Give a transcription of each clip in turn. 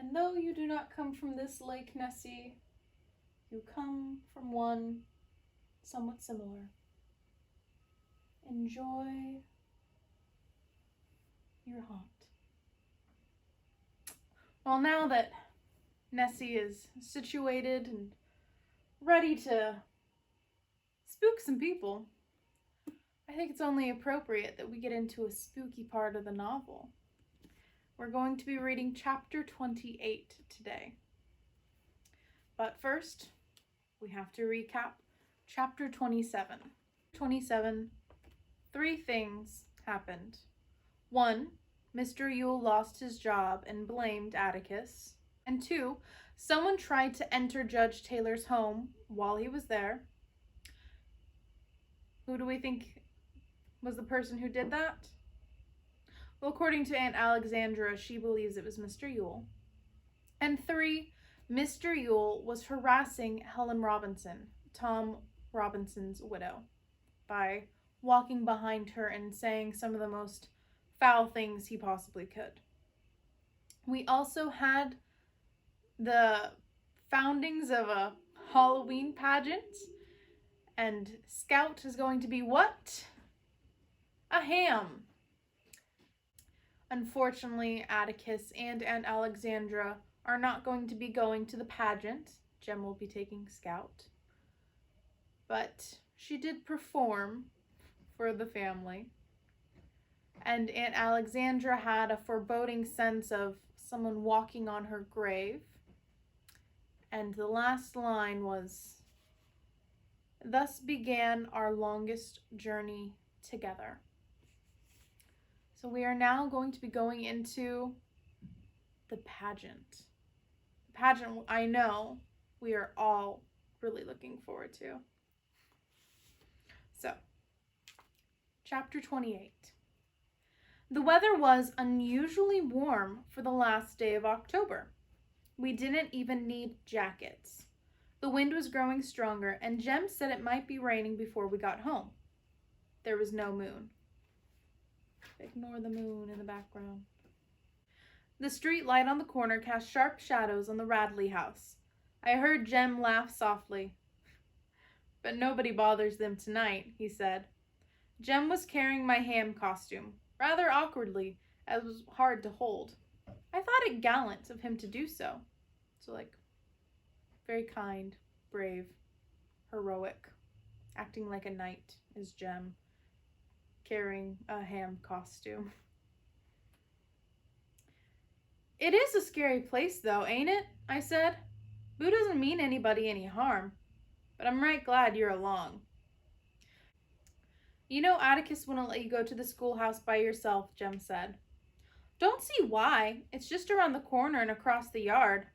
And though you do not come from this lake, Nessie, you come from one somewhat similar. Enjoy your haunt. Well, now that Nessie is situated and ready to spook some people, I think it's only appropriate that we get into a spooky part of the novel. We're going to be reading chapter 28 today. But first, we have to recap chapter 27. 27, 3 things happened. 1, Mr. Yule lost his job and blamed Atticus. And 2, someone tried to enter Judge Taylor's home while he was there. Who do we think was the person who did that? Well, according to Aunt Alexandra, she believes it was Mr. Yule. And 3, Mr. Yule was harassing Helen Robinson, Tom Robinson's widow, by walking behind her and saying some of the most foul things he possibly could. We also had the foundings of a Halloween pageant, and Scout is going to be what? A ham. Unfortunately, Atticus and Aunt Alexandra are not going to be going to the pageant. Jem will be taking Scout. But she did perform for the family. And Aunt Alexandra had a foreboding sense of someone walking on her grave. And the last line was, "Thus began our longest journey together." So we are now going to be going into the pageant. The pageant I know we are all really looking forward to. So, chapter 28. The weather was unusually warm for the last day of October. We didn't even need jackets. The wind was growing stronger, and Jem said it might be raining before we got home. There was no moon. Ignore the moon in the background. The street light on the corner cast sharp shadows on the Radley house. I heard Jem laugh softly. "But nobody bothers them tonight," he said. Jem was carrying my ham costume, rather awkwardly, as it was hard to hold. I thought it gallant of him to do so. So, very kind, brave, heroic, acting like a knight is Jem, carrying a ham costume. "It is a scary place, though, ain't it?" I said. "Boo doesn't mean anybody any harm, but I'm right glad you're along." "You know Atticus wouldn't let you go to the schoolhouse by yourself," Jem said. "Don't see why. It's just around the corner and across the yard."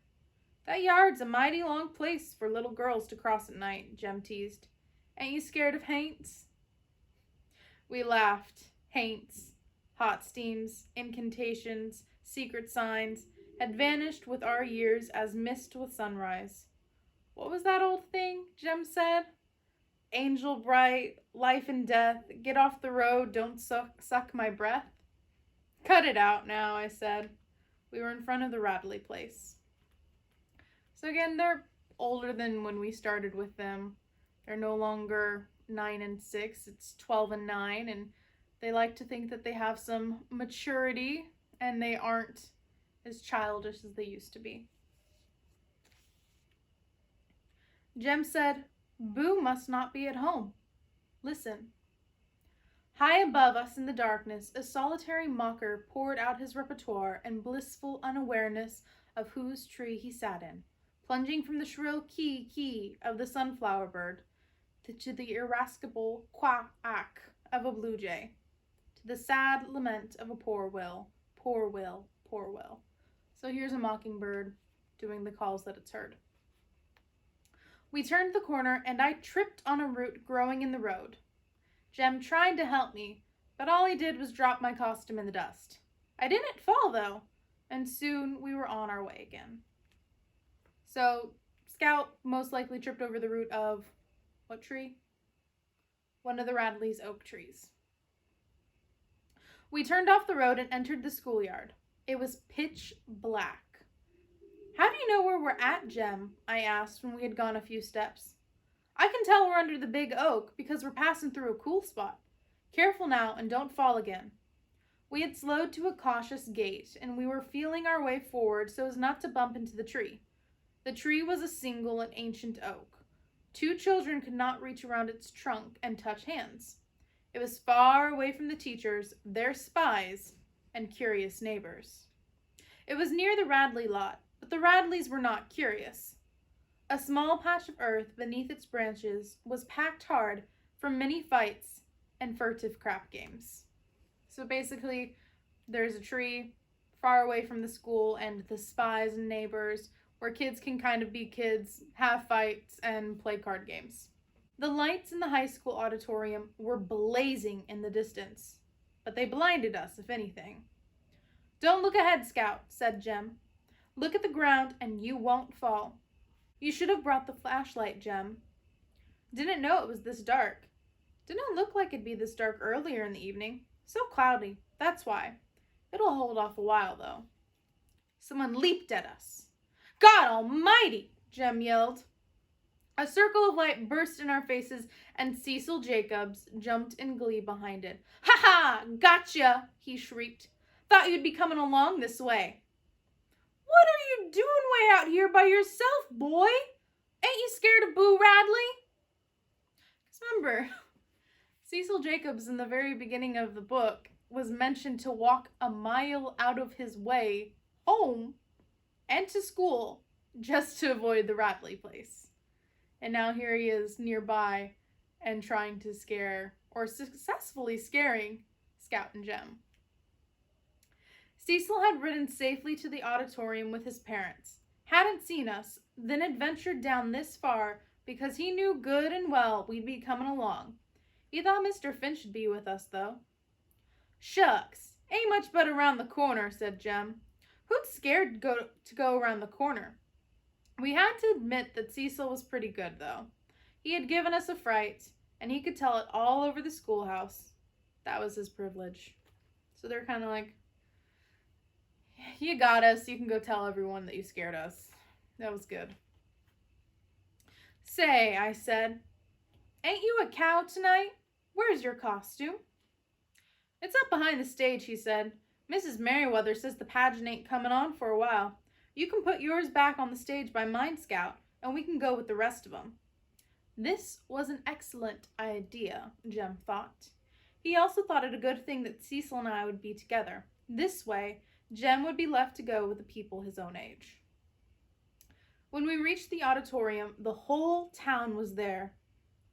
"That yard's a mighty long place for little girls to cross at night," Jem teased. "Ain't you scared of haints?" We laughed. Haints, hot steams, incantations, secret signs had vanished with our years as mist with sunrise. What was that old thing Jem said? "Angel bright, life and death, get off the road, don't suck my breath." "Cut it out now," I said. We were in front of the Radley place. So again, they're older than when we started with them. They're no longer 9 and 6, it's 12 and 9, and they like to think that they have some maturity and they aren't as childish as they used to be. Jem said, "Boo must not be at home. Listen." High above us in the darkness, a solitary mocker poured out his repertoire in blissful unawareness of whose tree he sat in, plunging from the shrill kee of the sunflower bird to the irascible quack of a blue jay, to the sad lament of a poor will, poor will, poor will. So here's a mockingbird doing the calls that it's heard. We turned the corner, and I tripped on a root growing in the road. Jem tried to help me, but all he did was drop my costume in the dust. I didn't fall, though, and soon we were on our way again. So Scout most likely tripped over the root of what tree? One of the Radley's oak trees. We turned off the road and entered the schoolyard. It was pitch black. How do you know where we're at, Jem? I asked when we had gone a few steps. I can tell we're under the big oak because we're passing through a cool spot. Careful now and don't fall again. We had slowed to a cautious gait, and we were feeling our way forward so as not to bump into the tree. The tree was a single and ancient oak. Two children could not reach around its trunk and touch hands. It was far away from the teachers, their spies, and curious neighbors. It was near the Radley lot, but the Radleys were not curious. A small patch of earth beneath its branches was packed hard from many fights and furtive crap games. So basically, there's a tree far away from the school and the spies and neighbors where kids can kind of be kids, have fights, and play card games. The lights in the high school auditorium were blazing in the distance, but they blinded us, if anything. Don't look ahead, Scout, said Jem. Look at the ground and you won't fall. You should have brought the flashlight, Jem. Didn't know it was this dark. Didn't look like it'd be this dark earlier in the evening. So cloudy, that's why. It'll hold off a while, though. Someone leaped at us. God almighty, Jem yelled. A circle of light burst in our faces, and Cecil Jacobs jumped in glee behind it. Ha ha! Gotcha! He shrieked. Thought you'd be coming along this way. What are you doing way out here by yourself, boy? Ain't you scared of Boo Radley? Because remember, Cecil Jacobs in the very beginning of the book was mentioned to walk a mile out of his way home and to school just to avoid the Radley place. And now here he is nearby and trying to scare, or successfully scaring, Scout and Jem. Cecil had ridden safely to the auditorium with his parents, hadn't seen us, then had ventured down this far because he knew good and well we'd be coming along. He thought Mr. Finch should be with us, though. Shucks, ain't much but around the corner, said Jem. Who'd scared to go around the corner? We had to admit that Cecil was pretty good, though. He had given us a fright, and he could tell it all over the schoolhouse. That was his privilege. So they're kind of like, you got us. You can go tell everyone that you scared us. That was good. Say, I said, ain't you a cow tonight? Where's your costume? It's up behind the stage, he said. Mrs. Merriweather says the pageant ain't coming on for a while. You can put yours back on the stage by mine, Scout, and we can go with the rest of them. This was an excellent idea, Jem thought. He also thought it a good thing that Cecil and I would be together. This way, Jem would be left to go with the people his own age. When we reached the auditorium, the whole town was there,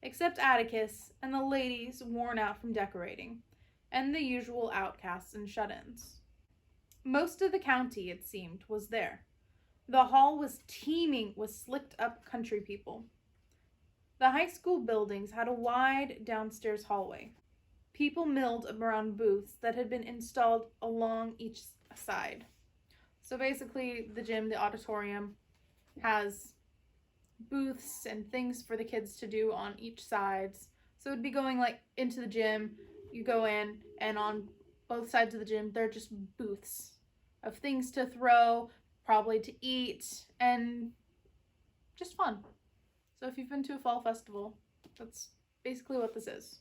except Atticus and the ladies worn out from decorating, and the usual outcasts and shut-ins. Most of the county, it seemed, was there. The hall was teeming with slicked-up country people. The high school buildings had a wide downstairs hallway. People milled around booths that had been installed along each side. So basically, the gym, the auditorium, has booths and things for the kids to do on each sides. So it'd be going like into the gym, you go in, and on both sides of the gym, they're just booths of things to throw, probably to eat, and just fun. So if you've been to a fall festival, that's basically what this is.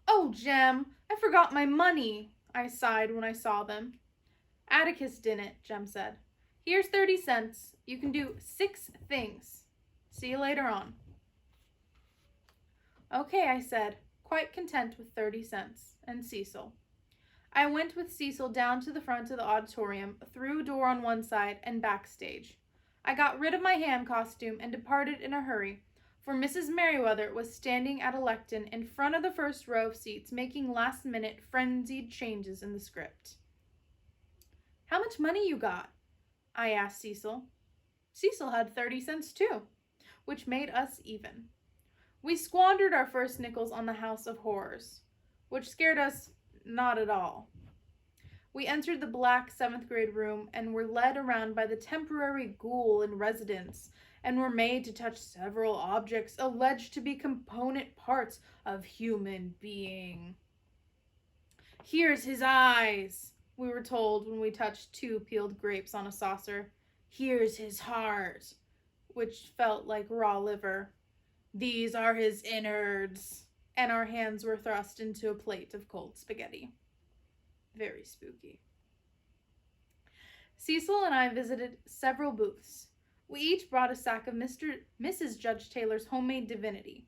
Oh, Jem, I forgot my money, I sighed when I saw them. Atticus didn't, Jem said. Here's 30 cents. You can do 6 things. See you later on. Okay, I said, quite content with 30 cents, and Cecil. I went with Cecil down to the front of the auditorium, through a door on one side, and backstage. I got rid of my ham costume and departed in a hurry, for Mrs. Merriweather was standing at a lectern in front of the first row of seats, making last-minute, frenzied changes in the script. How much money you got? I asked Cecil. Cecil had 30 cents too, which made us even. We squandered our first nickels on the House of Horrors, which scared us not at all. We entered the black 7th grade room and were led around by the temporary ghoul in residence and were made to touch several objects alleged to be component parts of human being. Here's his eyes, we were told when we touched 2 peeled grapes on a saucer. Here's his heart, which felt like raw liver. These are his innards. And our hands were thrust into a plate of cold spaghetti. Very spooky. Cecil and I visited several booths. We each brought a sack of Mrs. Judge Taylor's homemade divinity.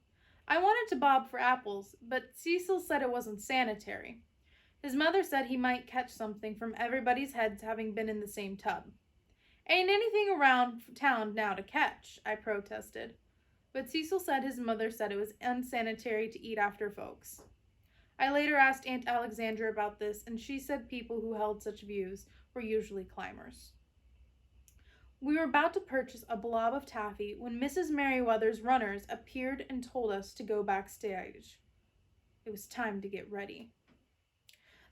I wanted to bob for apples, but Cecil said it wasn't sanitary. His mother said he might catch something from everybody's heads having been in the same tub. Ain't anything around town now to catch, I protested. But Cecil said his mother said it was unsanitary to eat after folks. I later asked Aunt Alexandra about this, and she said people who held such views were usually climbers. We were about to purchase a blob of taffy when Mrs. Merriweather's runners appeared and told us to go backstage. It was time to get ready.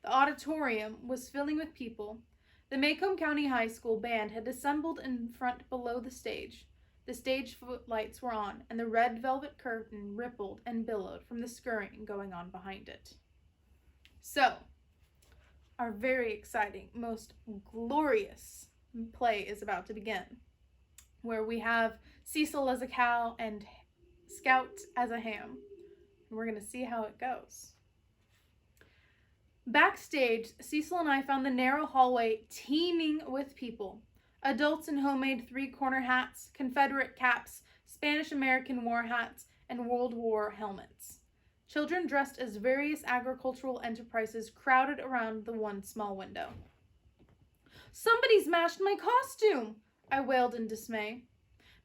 The auditorium was filling with people. The Macomb County High School band had assembled in front below the stage. The stage footlights were on, and the red velvet curtain rippled and billowed from the scurrying going on behind it. So, our very exciting, most glorious play is about to begin, where we have Cecil as a cow and Scout as a ham. And we're going to see how it goes. Backstage, Cecil and I found the narrow hallway teeming with people. Adults in homemade 3-corner hats, Confederate caps, Spanish-American war hats, and World War helmets. Children dressed as various agricultural enterprises crowded around the one small window. Somebody's mashed my costume, I wailed in dismay.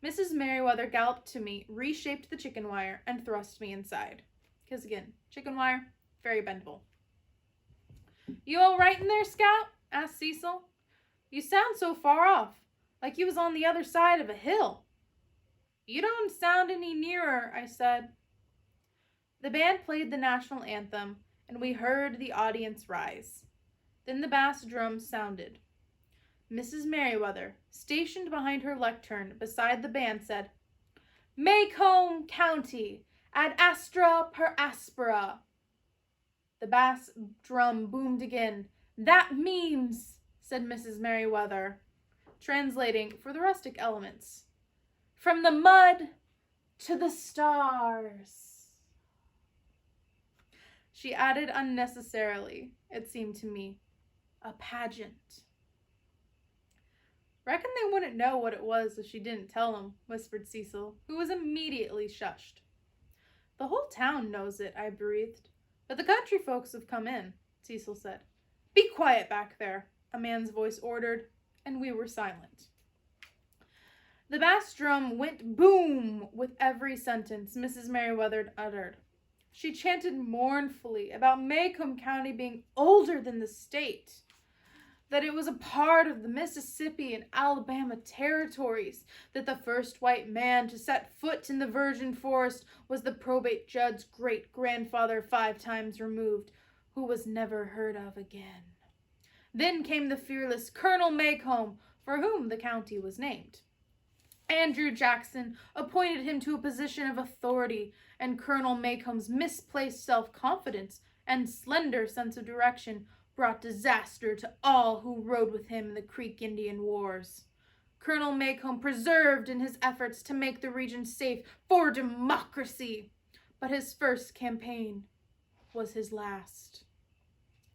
Mrs. Merriweather galloped to me, reshaped the chicken wire, and thrust me inside. Because again, chicken wire, very bendable. You all right in there, Scout? Asked Cecil. You sound so far off, like you was on the other side of a hill. You don't sound any nearer, I said. The band played the national anthem, and we heard the audience rise. Then the bass drum sounded. Mrs. Merriweather, stationed behind her lectern beside the band, said, Macomb County, ad astra per aspera. The bass drum boomed again. That means, said Mrs. Merriweather, translating for the rustic elements, from the mud to the stars. She added unnecessarily, it seemed to me, a pageant. Reckon they wouldn't know what it was if she didn't tell them, whispered Cecil, who was immediately shushed. The whole town knows it, I breathed. But the country folks have come in, Cecil said. Be quiet back there, a man's voice ordered, and we were silent. The bass drum went boom with every sentence Mrs. Merriweather uttered. She chanted mournfully about Macomb County being older than the state, that it was a part of the Mississippi and Alabama territories, that the first white man to set foot in the virgin forest was the probate judge's great-grandfather 5 times removed, who was never heard of again. Then came the fearless Colonel Macomb, for whom the county was named. Andrew Jackson appointed him to a position of authority, and Colonel Macomb's misplaced self-confidence and slender sense of direction brought disaster to all who rode with him in the Creek Indian Wars. Colonel Macomb persevered in his efforts to make the region safe for democracy, but his first campaign was his last.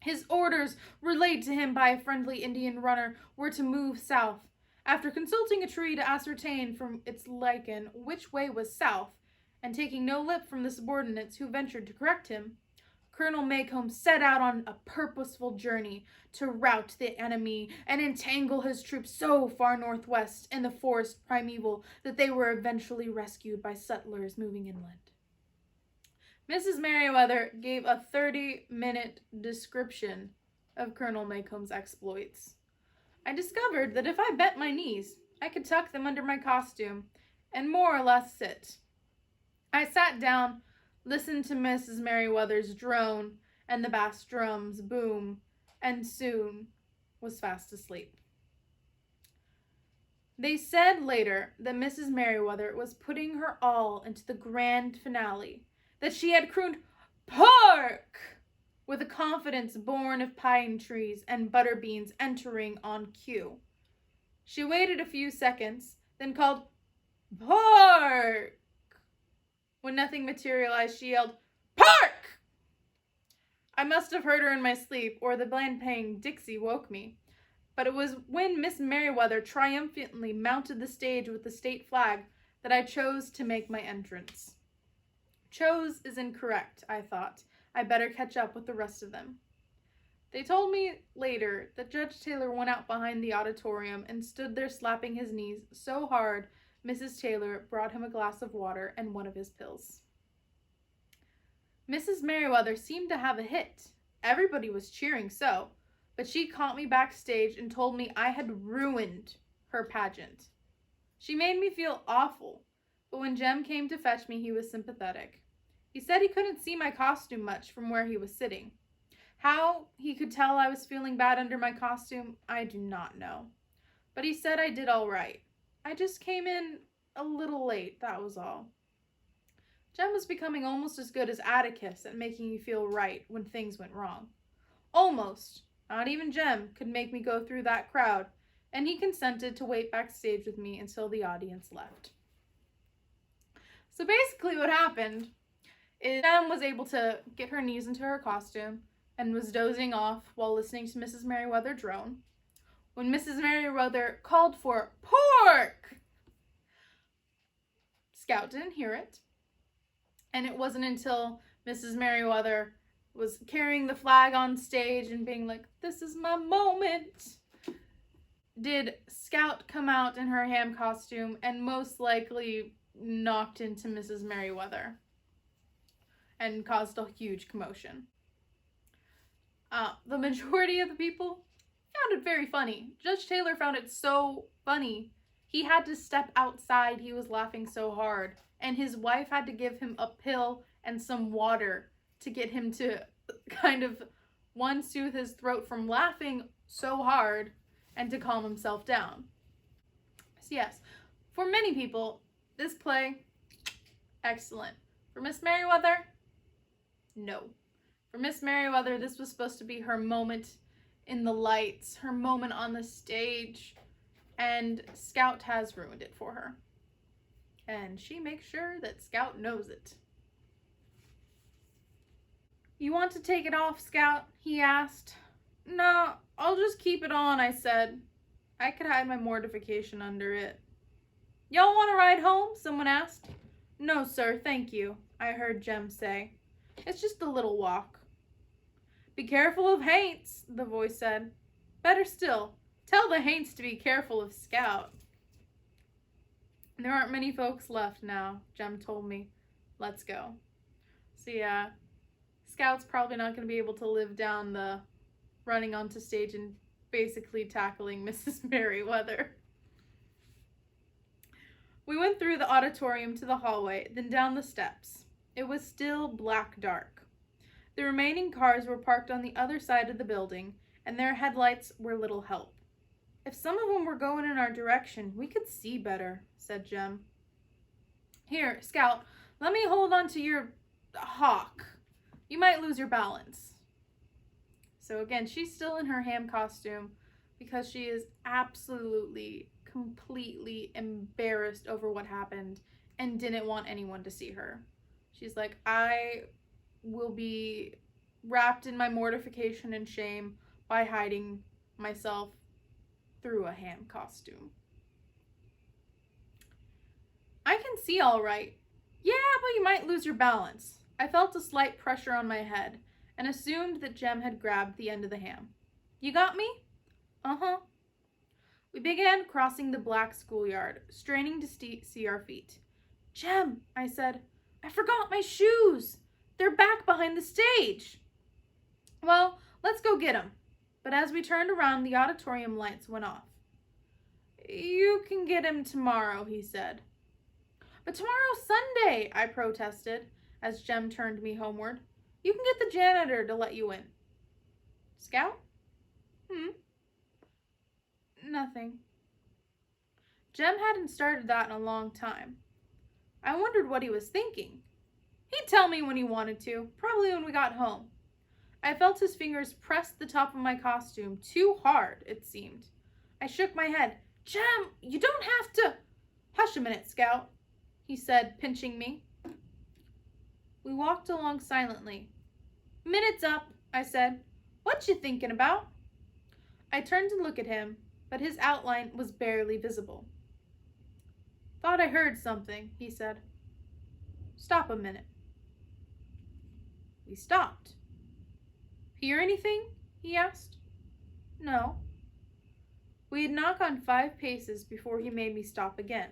His orders, relayed to him by a friendly Indian runner, were to move south. After consulting a tree to ascertain from its lichen which way was south, and taking no lip from the subordinates who ventured to correct him, Colonel Macomb set out on a purposeful journey to rout the enemy and entangle his troops so far northwest in the forest primeval that they were eventually rescued by settlers moving inland. Mrs. Merriweather gave a 30-minute description of Colonel Macomb's exploits. I discovered that if I bent my knees, I could tuck them under my costume and more or less sit. I sat down, listened to Mrs. Merriweather's drone and the bass drum's boom, and soon was fast asleep. They said later that Mrs. Merriweather was putting her all into the grand finale, that she had crooned, "Pork!" with a confidence born of pine trees and butter beans entering on cue. She waited a few seconds, then called, "Park!" When nothing materialized, she yelled, "Park!" I must have heard her in my sleep, or the bland-paying Dixie woke me. But it was when Miss Merriweather triumphantly mounted the stage with the state flag that I chose to make my entrance. Chose is incorrect, I thought. I better catch up with the rest of them. They told me later that Judge Taylor went out behind the auditorium and stood there slapping his knees so hard Mrs. Taylor brought him a glass of water and one of his pills. Mrs. Merriweather seemed to have a hit. Everybody was cheering so, but she caught me backstage and told me I had ruined her pageant. She made me feel awful, but when Jem came to fetch me, he was sympathetic. He said he couldn't see my costume much from where he was sitting. How he could tell I was feeling bad under my costume, I do not know. But he said I did all right. I just came in a little late, that was all. Jem was becoming almost as good as Atticus at making me feel right when things went wrong. Almost. Not even Jem could make me go through that crowd, and he consented to wait backstage with me until the audience left. So basically what happened is Jem was able to get her knees into her costume and was dozing off while listening to Mrs. Merriweather drone. When Mrs. Merriweather called for pork, Scout didn't hear it. And it wasn't until Mrs. Merriweather was carrying the flag on stage and being like, "This is my moment," did Scout come out in her ham costume and most likely knocked into Mrs. Merriweather and caused a huge commotion. The majority of the people found it very funny. Judge Taylor found it so funny. He had to step outside. He was laughing so hard. And his wife had to give him a pill and some water to get him to kind of, one, soothe his throat from laughing so hard and to calm himself down. So yes, for many people, this play, excellent. For Miss Merriweather, no. For Miss Merriweather, this was supposed to be her moment in the lights, her moment on the stage, and Scout has ruined it for her. And she makes sure that Scout knows it. "You want to take it off, Scout?" he asked. "No, I'll just keep it on," I said. I could hide my mortification under it. "Y'all want to ride home?" someone asked. "No, sir, thank you," I heard Jem say. "It's just a little walk." "Be careful of Haints," the voice said. "Better still, tell the Haints to be careful of Scout." "There aren't many folks left now," Jem told me. "Let's go." So yeah, Scout's probably not going to be able to live down the running onto stage and basically tackling Mrs. Merriweather. We went through the auditorium to the hallway, then down the steps. It was still black dark. The remaining cars were parked on the other side of the building, and their headlights were little help. "If some of them were going in our direction, we could see better," said Jem. "Here, Scout, let me hold on to your hawk. You might lose your balance." So again, she's still in her ham costume because she is absolutely, completely embarrassed over what happened and didn't want anyone to see her. She's like, "I will be wrapped in my mortification and shame by hiding myself through a ham costume." "I can see all right." "Yeah, but you might lose your balance." I felt a slight pressure on my head and assumed that Jem had grabbed the end of the ham. "You got me?" "Uh-huh." We began crossing the black schoolyard, straining to see our feet. "Jem," I said, "I forgot my shoes. They're back behind the stage." "Well, let's go get 'em." But as we turned around, the auditorium lights went off. "You can get 'em tomorrow," he said. "But tomorrow's Sunday," I protested as Jem turned me homeward. "You can get the janitor to let you in." "Scout?" "Nothing." Jem hadn't started that in a long time. I wondered what he was thinking. He'd tell me when he wanted to, probably when we got home. I felt his fingers press the top of my costume too hard, it seemed. I shook my head. Jem, you don't have to. Hush a minute, Scout, he said, pinching me. We walked along silently. Minute's up, I said. What you thinking about? I turned to look at him, but his outline was barely visible. Thought I heard something, he said. Stop a minute. We stopped. Hear anything? He asked. No. We had not gone 5 paces before he made me stop again.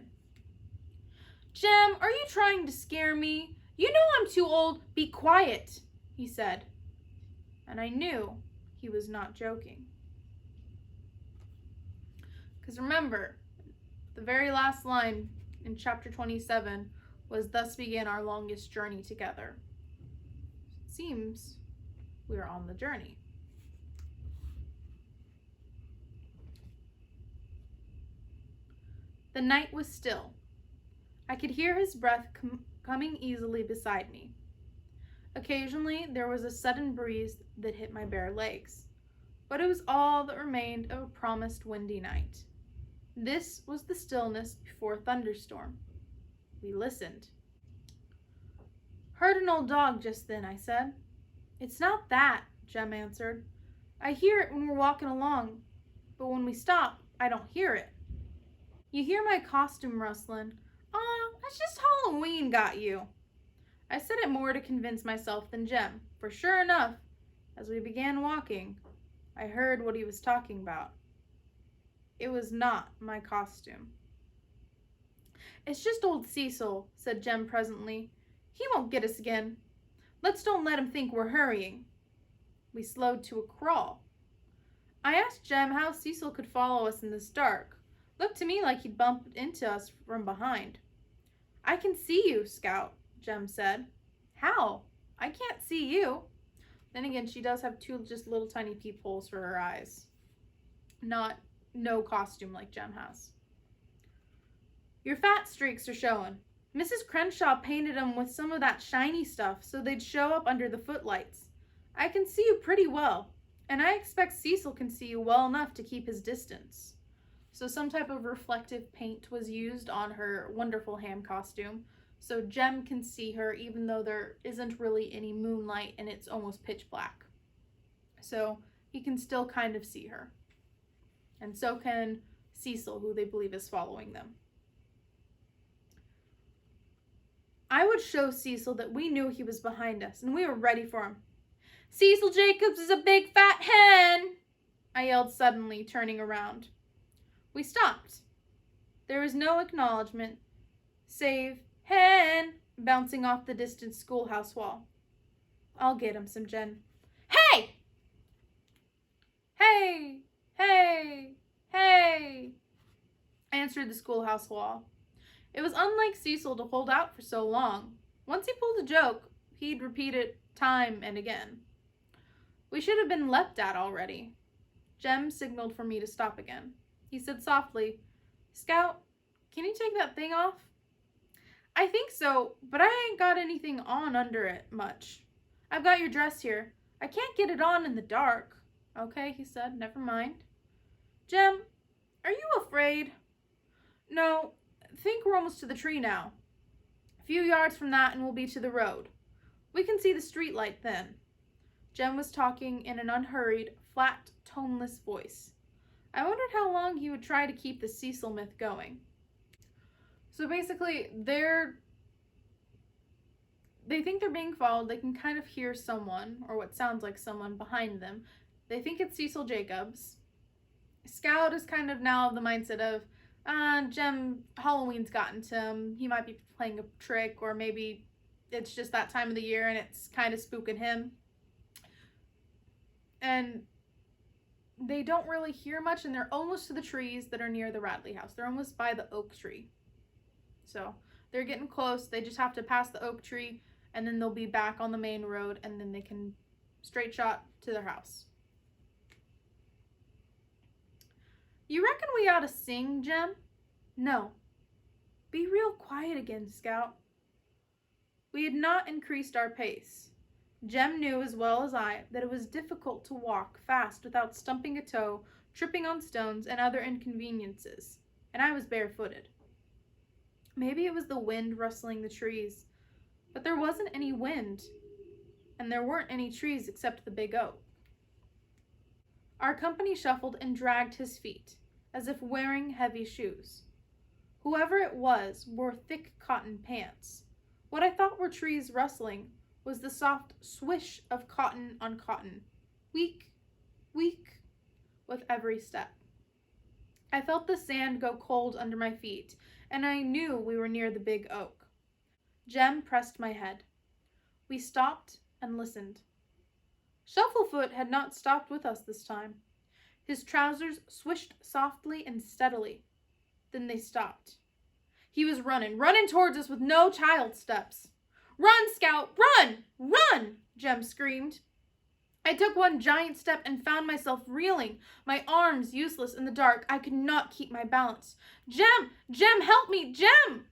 Jem, are you trying to scare me? You know I'm too old. Be quiet, he said. And I knew he was not joking. Because remember, the very last line in chapter 27 was, "Thus began our longest journey together." It seems we are on the journey. The night was still. I could hear his breath coming easily beside me. Occasionally, there was a sudden breeze that hit my bare legs, but it was all that remained of a promised windy night. This was the stillness before a thunderstorm. We listened. Heard an old dog just then, I said. It's not that, Jem answered. I hear it when we're walking along, but when we stop, I don't hear it. You hear my costume rustling. That's just Halloween got you. I said it more to convince myself than Jem, for sure enough, as we began walking, I heard what he was talking about. It was not my costume. It's just old Cecil, said Jem presently. He won't get us again. Let's don't let him think we're hurrying. We slowed to a crawl. I asked Jem how Cecil could follow us in this dark. Looked to me like he'd bumped into us from behind. I can see you, Scout, Jem said. How? I can't see you. Then again, she does have 2 just little tiny peepholes for her eyes. No costume like Jem has. Your fat streaks are showing. Mrs. Crenshaw painted them with some of that shiny stuff so they'd show up under the footlights. I can see you pretty well, and I expect Cecil can see you well enough to keep his distance. So some type of reflective paint was used on her wonderful ham costume, so Jem can see her even though there isn't really any moonlight and it's almost pitch black. So he can still kind of see her. And so can Cecil, who they believe is following them. I would show Cecil that we knew he was behind us and we were ready for him. Cecil Jacobs is a big fat hen, I yelled suddenly, turning around. We stopped. There was no acknowledgement, save hen bouncing off the distant schoolhouse wall. I'll get him some gin. Hey! Hey! Hey! Hey! Answered the schoolhouse wall. It was unlike Cecil to hold out for so long. Once he pulled a joke, he'd repeat it time and again. We should have been leapt at already. Jem signaled for me to stop again. He said softly, Scout, can you take that thing off? I think so, but I ain't got anything on under it much. I've got your dress here. I can't get it on in the dark. Okay, he said, never mind. Jem, are you afraid? No, think we're almost to the tree now. A few yards from that and we'll be to the road. We can see the street light then. Jem was talking in an unhurried, flat, toneless voice. I wondered how long he would try to keep the Cecil myth going. So basically, they think they're being followed. They can kind of hear someone, or what sounds like someone, behind them. They think it's Cecil Jacobs. Scout is kind of now of the mindset of, Jem, Halloween's gotten to him. He might be playing a trick, or maybe it's just that time of the year and it's kind of spooking him. And they don't really hear much, and they're almost to the trees that are near the Radley house. They're almost by the oak tree. So they're getting close. They just have to pass the oak tree, and then they'll be back on the main road, and then they can straight shot to their house. You reckon we ought to sing, Jem? No. Be real quiet again, Scout. We had not increased our pace. Jem knew as well as I that it was difficult to walk fast without stumping a toe, tripping on stones, and other inconveniences, and I was barefooted. Maybe it was the wind rustling the trees, but there wasn't any wind, and there weren't any trees except the big oak. Our company shuffled and dragged his feet, as if wearing heavy shoes. Whoever it was wore thick cotton pants. What I thought were trees rustling was the soft swish of cotton on cotton, weak, weak, with every step. I felt the sand go cold under my feet, and I knew we were near the big oak. Jem pressed my head. We stopped and listened. Shufflefoot had not stopped with us this time. His trousers swished softly and steadily. Then they stopped. He was running towards us with no child's steps. "Run, Scout, run, run!" Jem screamed. I took one giant step and found myself reeling, my arms useless in the dark. I could not keep my balance. "Jem, Jem, help me, Jem!"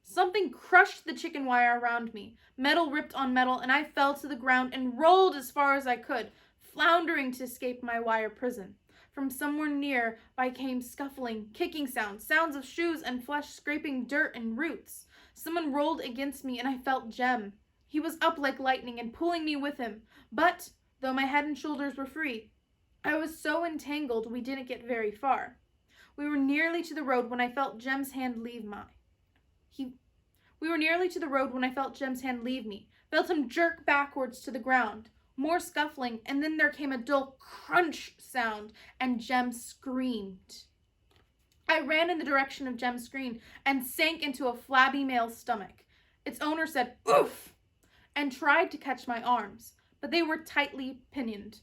Something crushed the chicken wire around me. Metal ripped on metal, and I fell to the ground and rolled as far as I could, floundering to escape my wire prison. From somewhere near by came scuffling, kicking sounds, sounds of shoes and flesh scraping dirt and roots. Someone rolled against me, and I felt Jem. He was up like lightning and pulling me with him, but, though my head and shoulders were free, I was so entangled we didn't get very far. We were nearly to the road when I felt Jem's hand leave me. Felt him jerk backwards to the ground. More scuffling, and then there came a dull crunch sound, and Jem screamed. I ran in the direction of Jem's scream and sank into a flabby male's stomach. Its owner said, "Oof!" and tried to catch my arms, but they were tightly pinioned.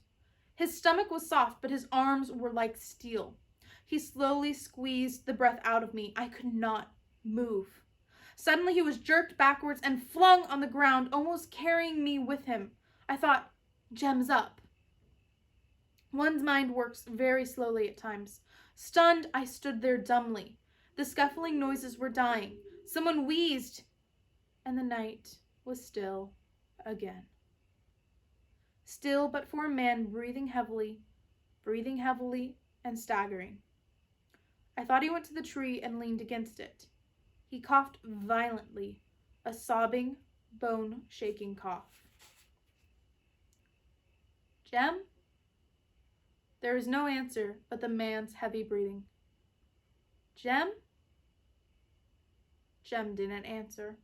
His stomach was soft, but his arms were like steel. He slowly squeezed the breath out of me. I could not move. Suddenly he was jerked backwards and flung on the ground, almost carrying me with him. I thought, Jem's up. One's mind works very slowly at times. Stunned, I stood there dumbly. The scuffling noises were dying. Someone wheezed, and the night was still again. Still but for a man breathing heavily, and staggering. I thought he went to the tree and leaned against it. He coughed violently, a sobbing, bone-shaking cough. "Jem?" There was no answer but the man's heavy breathing. "Jem?" Jem didn't answer.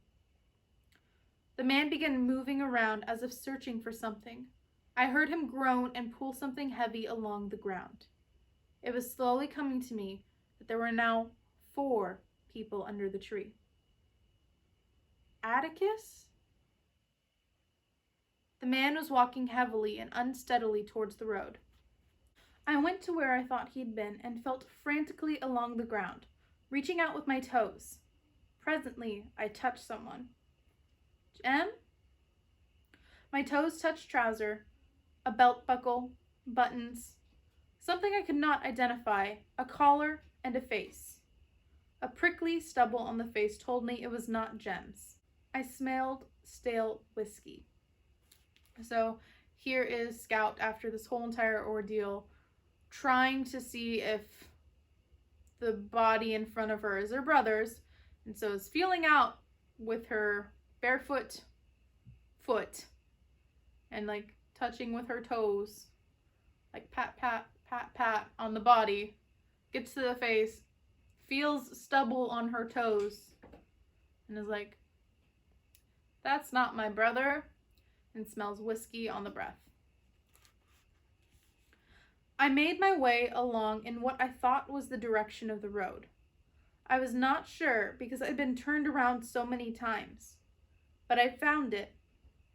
The man began moving around as if searching for something. I heard him groan and pull something heavy along the ground. It was slowly coming to me that there were now 4 people under the tree. Atticus? The man was walking heavily and unsteadily towards the road. I went to where I thought he'd been and felt frantically along the ground, reaching out with my toes. Presently, I touched someone. "Jem?" My toes touched trouser, a belt buckle, buttons, something I could not identify, a collar, and a face. A prickly stubble on the face told me it was not Jem's. I smelled stale whiskey. So here is Scout after this whole entire ordeal, trying to see if the body in front of her is her brother's, and so is feeling out with her barefoot foot and like touching with her toes, like pat, pat, pat, pat on the body, gets to the face, feels stubble on her toes, and is like, "That's not my brother," and smells whiskey on the breath. I made my way along in what I thought was the direction of the road. I was not sure because I'd been turned around so many times, but I found it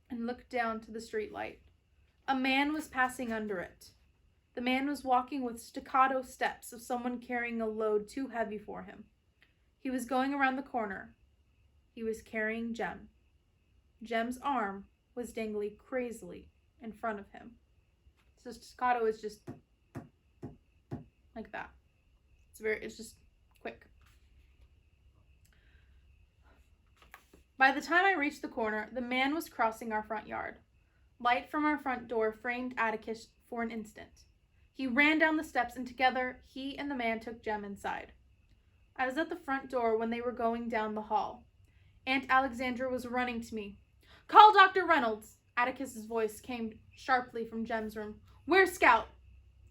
and looked down to the street light. A man was passing under it. The man was walking with staccato steps of someone carrying a load too heavy for him. He was going around the corner. He was carrying Jem. Jem's arm was dangling crazily in front of him. So staccato is just like that. It's just quick. By the time I reached the corner, the man was crossing our front yard. Light from our front door framed Atticus for an instant. He ran down the steps, and together he and the man took Jem inside. I was at the front door when they were going down the hall. Aunt Alexandra was running to me. "Call Dr. Reynolds!" Atticus's voice came sharply from Jem's room. "Where's Scout?"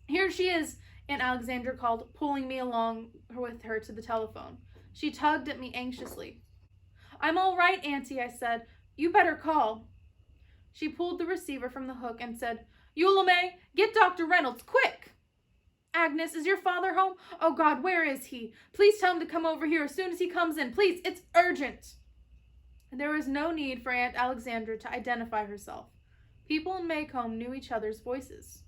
"Here she is," Aunt Alexandra called, pulling me along with her to the telephone. She tugged at me anxiously. "I'm all right, Auntie," I said. "You better call." She pulled the receiver from the hook and said, "Eula, get Dr. Reynolds, quick!" "Agnes, is your father home? Oh, God, where is he? Please tell him to come over here as soon as he comes in. Please, it's urgent." There was no need for Aunt Alexandra to identify herself. People in Maycomb knew each other's voices.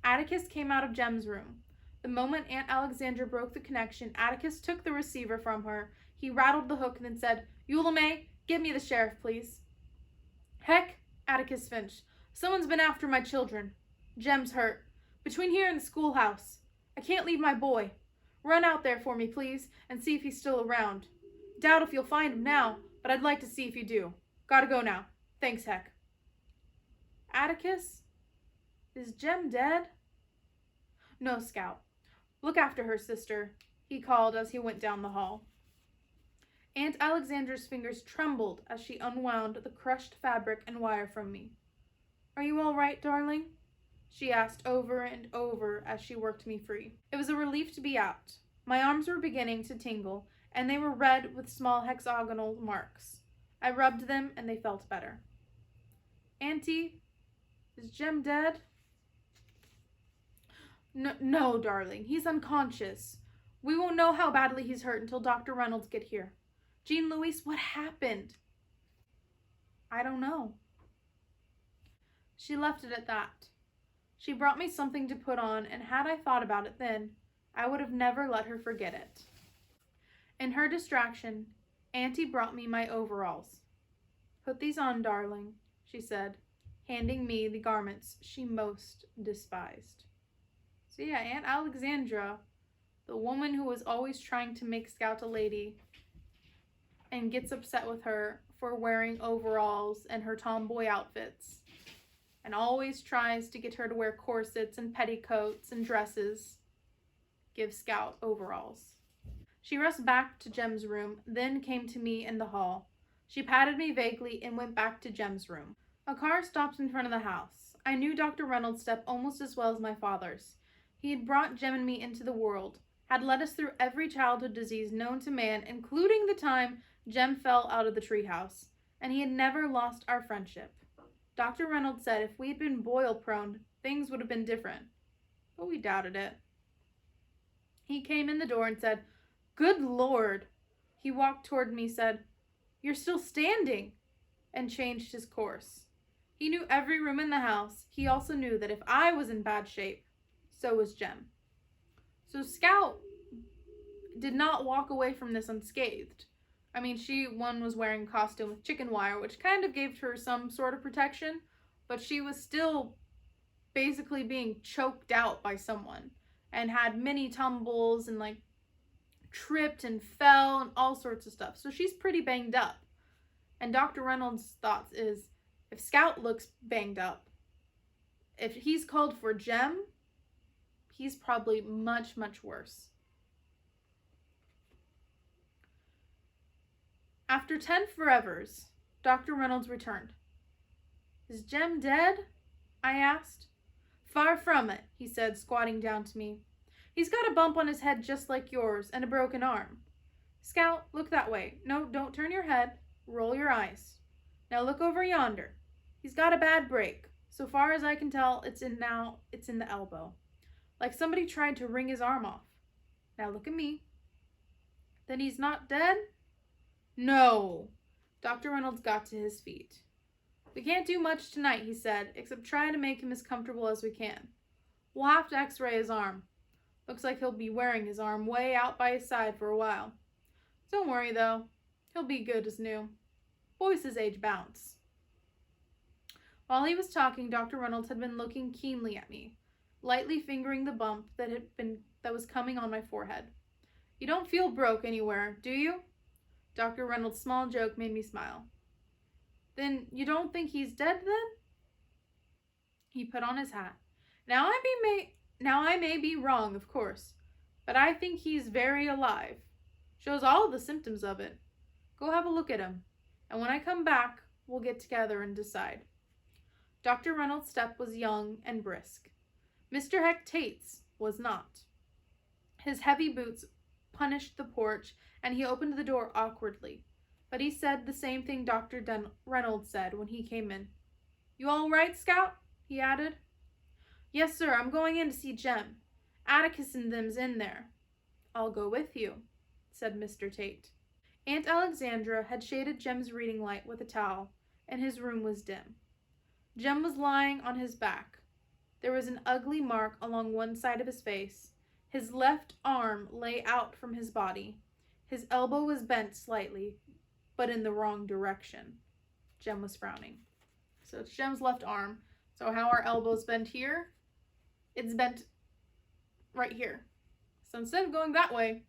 Atticus came out of Jem's room. The moment Aunt Alexandra broke the connection, Atticus took the receiver from her. He rattled the hook and then said, "Eula, give me the sheriff, please." "Heck," Atticus finched. "Someone's been after my children. Jem's hurt. Between here and the schoolhouse. I can't leave my boy. Run out there for me, please, and see if he's still around. Doubt if you'll find him now, but I'd like to see if you do. Gotta go now. Thanks, Heck." "Atticus, is Jem dead?" "No, Scout. Look after her, sister," he called as he went down the hall. Aunt Alexandra's fingers trembled as she unwound the crushed fabric and wire from me. "Are you all right, darling?" she asked over and over as she worked me free. It was a relief to be out. My arms were beginning to tingle, and they were red with small hexagonal marks. I rubbed them, and they felt better. "Auntie, is Jem dead?" No, darling. He's unconscious. We won't know how badly he's hurt until Dr. Reynolds get here. Jean Louise, what happened?" "I don't know." She left it at that. She brought me something to put on, and had I thought about it then, I would have never let her forget it. In her distraction, Auntie brought me my overalls. "Put these on, darling," she said, handing me the garments she most despised. So yeah, Aunt Alexandra, the woman who was always trying to make Scout a lady and gets upset with her for wearing overalls and her tomboy outfits, and always tries to get her to wear corsets and petticoats and dresses, gives Scout overalls. She rushed back to Jem's room, then came to me in the hall. She patted me vaguely and went back to Jem's room. A car stopped in front of the house. I knew Dr. Reynolds' step almost as well as my father's. He had brought Jem and me into the world, had led us through every childhood disease known to man, including the time Jem fell out of the treehouse, and he had never lost our friendship. Dr. Reynolds said if we had been boil-prone, things would have been different, but we doubted it. He came in the door and said, "Good Lord." He walked toward me, said, "You're still standing," and changed his course. He knew every room in the house. He also knew that if I was in bad shape, so was Jem. So Scout did not walk away from this unscathed. I mean, one was wearing a costume with chicken wire, which kind of gave her some sort of protection, but she was still basically being choked out by someone and had many tumbles and tripped and fell and all sorts of stuff. So she's pretty banged up. And Dr. Reynolds' thoughts is, if Scout looks banged up, if he's called for Jem, he's probably much, much worse. After 10 forevers, Dr. Reynolds returned. "Is Jem dead?" I asked. "Far from it," he said, squatting down to me. "He's got a bump on his head just like yours, and a broken arm. Scout, look that way. No, don't turn your head. Roll your eyes. Now look over yonder. He's got a bad break. So far as I can tell, it's in the elbow. Like somebody tried to wring his arm off. Now look at me. Then he's not dead?" "No." Dr. Reynolds got to his feet. "We can't do much tonight," he said, "except try to make him as comfortable as we can. We'll have to x-ray his arm. Looks like he'll be wearing his arm way out by his side for a while. Don't worry, though. He'll be good as new. Boys his age bounce." While he was talking, Dr. Reynolds had been looking keenly at me, lightly fingering the bump that was coming on my forehead. "You don't feel broke anywhere, do you?" Dr. Reynolds' small joke made me smile. "Then you don't think he's dead, then?" He put on his hat. Now I may be wrong, of course, but I think he's very alive. Shows all the symptoms of it. Go have a look at him, and when I come back, we'll get together and decide. Dr. Reynolds' step was young and brisk. Mr. Heck Tate's was not. His heavy boots punished the porch, and he opened the door awkwardly. But he said the same thing Dr. Reynolds said when he came in. You all right, Scout? He added. Yes, sir, I'm going in to see Jem. Atticus and them's in there. I'll go with you, said Mr. Tate. Aunt Alexandra had shaded Jem's reading light with a towel, and his room was dim. Jem was lying on his back. There was an ugly mark along one side of his face. His left arm lay out from his body. His elbow was bent slightly, but in the wrong direction. Jem was frowning. So it's Jem's left arm. So how our elbow's bent here, it's bent right here. So instead of going that way,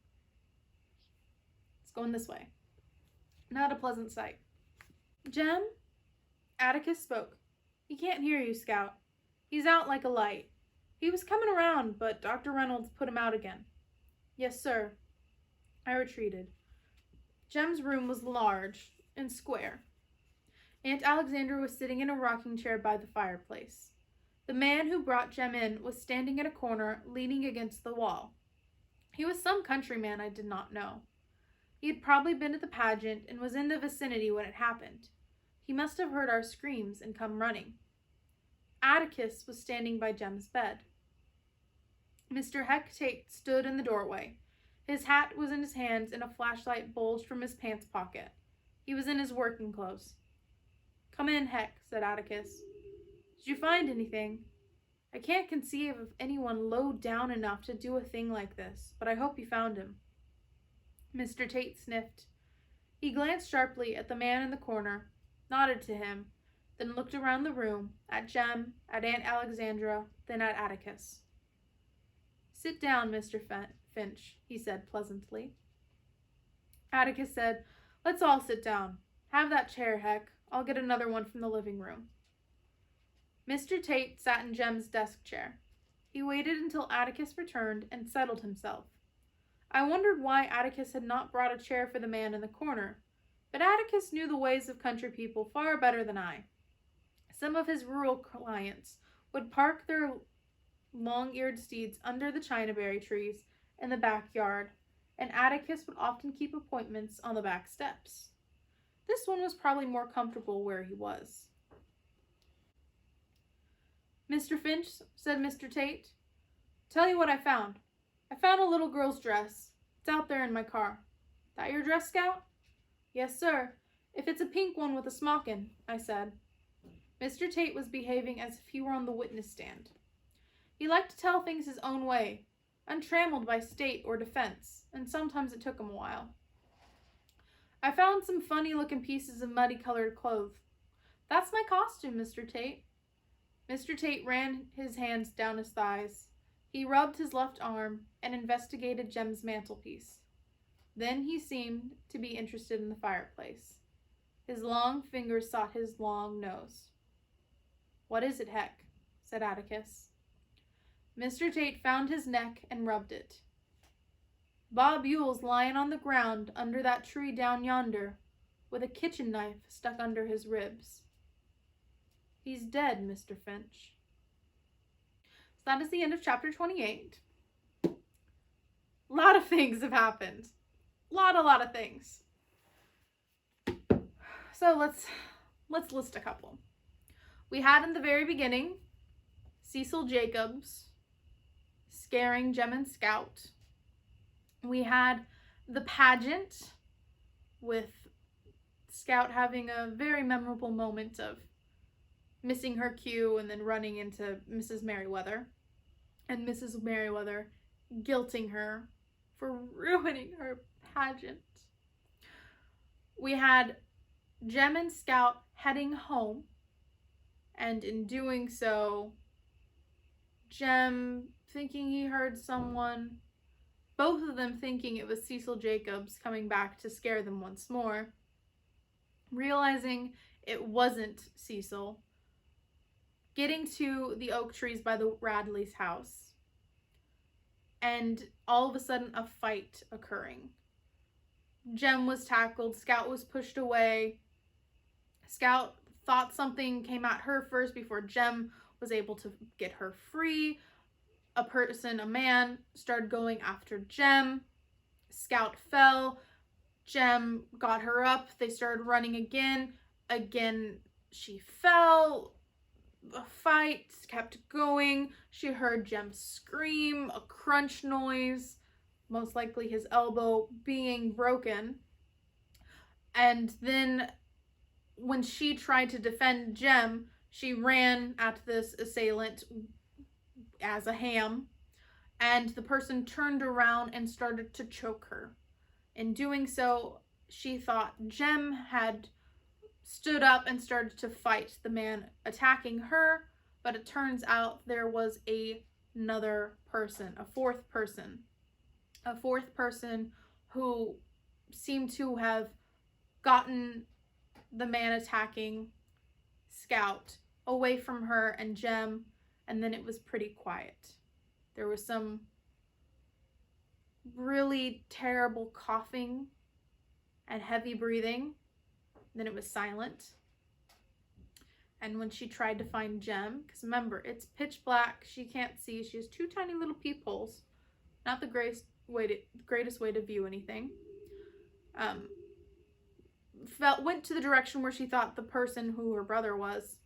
it's going this way. Not a pleasant sight. Jem? Atticus spoke. He can't hear you, Scout. He's out like a light. He was coming around, but Dr. Reynolds put him out again. Yes, sir. I retreated. Jem's room was large and square. Aunt Alexandra was sitting in a rocking chair by the fireplace. The man who brought Jem in was standing in a corner, leaning against the wall. He was some countryman I did not know. He had probably been at the pageant and was in the vicinity when it happened. He must have heard our screams and come running. Atticus was standing by Jem's bed. Mr. Heck Tate stood in the doorway. His hat was in his hands and a flashlight bulged from his pants pocket. He was in his working clothes. Come in, Heck, said Atticus. Did you find anything? I can't conceive of anyone low down enough to do a thing like this, but I hope you found him. Mr. Tate sniffed. He glanced sharply at the man in the corner, nodded to him, then looked around the room, at Jem, at Aunt Alexandra, then at Atticus. Sit down, Mr. Finch, he said pleasantly. Atticus said, Let's all sit down. Have that chair, Heck. I'll get another one from the living room. Mr. Tate sat in Jem's desk chair. He waited until Atticus returned and settled himself. I wondered why Atticus had not brought a chair for the man in the corner, but Atticus knew the ways of country people far better than I. Some of his rural clients would park their long-eared steeds under the chinaberry trees in the backyard, and Atticus would often keep appointments on the back steps. This one was probably more comfortable where he was. Mr. Finch, said Mr. Tate, tell you what I found. I found a little girl's dress. It's out there in my car. That your dress, Scout? Yes, sir. If it's a pink one with a smockin', I said. Mr. Tate was behaving as if he were on the witness stand. He liked to tell things his own way, untrammeled by state or defense, and sometimes it took him a while. I found some funny-looking pieces of muddy-colored clothes. That's my costume, Mr. Tate. Mr. Tate ran his hands down his thighs. He rubbed his left arm and investigated Jem's mantelpiece. Then he seemed to be interested in the fireplace. His long fingers sought his long nose. What is it, Heck? Said Atticus. Mr. Tate found his neck and rubbed it. Bob Yule's lying on the ground under that tree down yonder, with a kitchen knife stuck under his ribs. He's dead, Mr. Finch. So that is the end of chapter 28. A lot of things have happened. A lot of things. So let's list a couple. We had in the very beginning Cecil Jacobs scaring Jem and Scout. We had the pageant with Scout having a very memorable moment of missing her cue and then running into Mrs. Merriweather, and Mrs. Merriweather guilting her for ruining her pageant. We had Jem and Scout heading home, and in doing so, Jem thinking he heard someone, both of them thinking it was Cecil Jacobs coming back to scare them once more, realizing it wasn't Cecil, getting to the oak trees by the Radley's house, and all of a sudden a fight occurring. Jem was tackled, Scout was pushed away. Scout thought something came at her first before Jem was able to get her free. A man, started going after Jem. Scout fell. Jem got her up. They started running again. Again, she fell. The fight kept going. She heard Jem scream, a crunch noise, most likely his elbow being broken. And then when she tried to defend Jem, she ran at this assailant as a ham, and the person turned around and started to choke her. In doing so, she thought Jem had stood up and started to fight the man attacking her, but it turns out there was another person, a fourth person who seemed to have gotten the man attacking Scout away from her and Jem, and then it was pretty quiet. There was some really terrible coughing and heavy breathing. Then it was silent. And when she tried to find Jem, because remember, it's pitch black, she can't see, she has two tiny little peepholes, not the greatest way to view anything. Went to the direction where she thought the person who her brother was,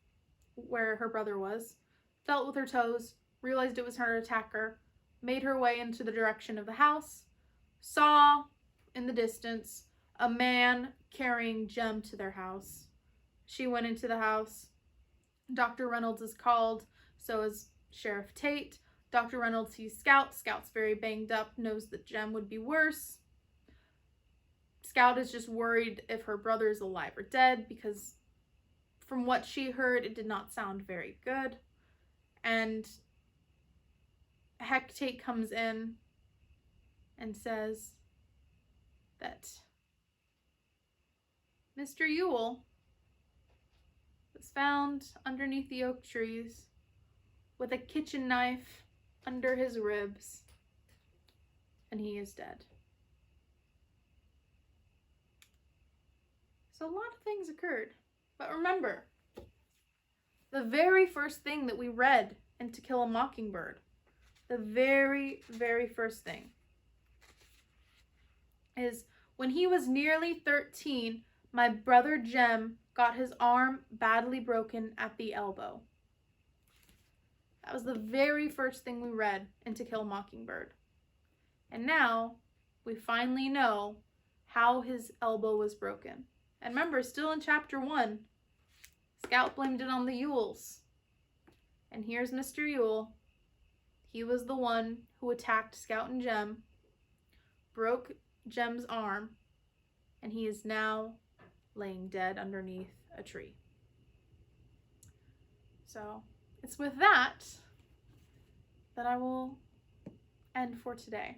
felt with her toes, realized it was her attacker, made her way into the direction of the house, saw in the distance a man carrying Jem to their house. She went into the house. Dr. Reynolds is called, so is Sheriff Tate. Dr. Reynolds sees Scout. Scout's very banged up, knows that Jem would be worse. Scout is just worried if her brother is alive or dead, because from what she heard, it did not sound very good. And Tate comes in and says that Mr. Ewell was found underneath the oak trees with a kitchen knife under his ribs, and he is dead. So a lot of things occurred. But remember, the very first thing that we read in To Kill a Mockingbird, the very, very first thing, is when he was nearly 13, my brother Jem got his arm badly broken at the elbow. That was the very first thing we read in To Kill a Mockingbird. And now we finally know how his elbow was broken. And remember, still in chapter 1, Scout blamed it on the Ewells. And here's Mr. Ewell. He was the one who attacked Scout and Jem, broke Jem's arm, and he is now laying dead underneath a tree. So it's with that I will end for today.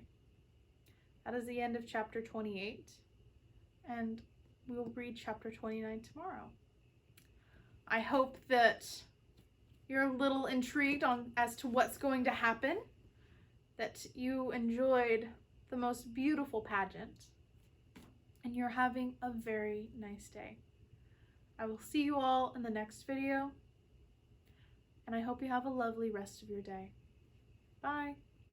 That is the end of chapter 28, and we will read chapter 29 tomorrow. I hope that you're a little intrigued as to what's going to happen, that you enjoyed the most beautiful pageant, and you're having a very nice day. I will see you all in the next video, and I hope you have a lovely rest of your day. Bye.